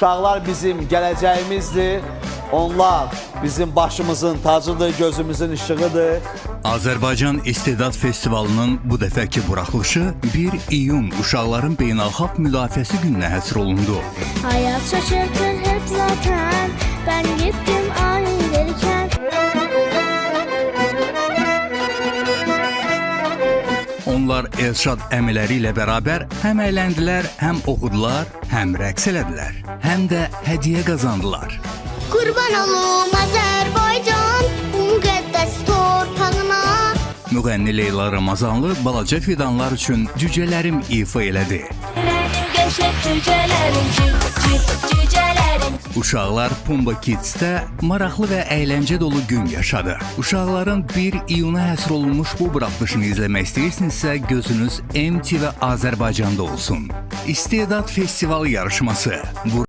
Uşaqlar bizim gələcəyimizdir. Onlar bizim başımızın tacıdır, gözümüzün işığıdır. Azərbaycan İstedad Festivalının bu dəfəki buraxılışı 1 iyun Uşaqların Beynəlxalq Müdafiəsi gününə həsr olundu. Hayat şaşırtır hep zaten, ben gittim ay verirken. Onlar Elşad əmiləri ilə bərabər həm əyləndilər, həm oxudular, həm rəqs elədilər, həm də hədiyyə qazandılar. Kurban olum Azerbaycan, bu müqəddəs torpağına. Müğənni Leyla Ramazanlı balaca fidanlar üçün Cücələrim ifa elədi. Qəşəng cücələrim, cücələrim. Uşaqlar Pumba Kids'də maraqlı və əyləncə dolu gün yaşadı. Uşaqların 1 iyuna həsr olunmuş bu buraxılışını izləmək istəyirsinizsə, gözünüz MTV Azərbaycanda olsun. İstedad Festival yarışması.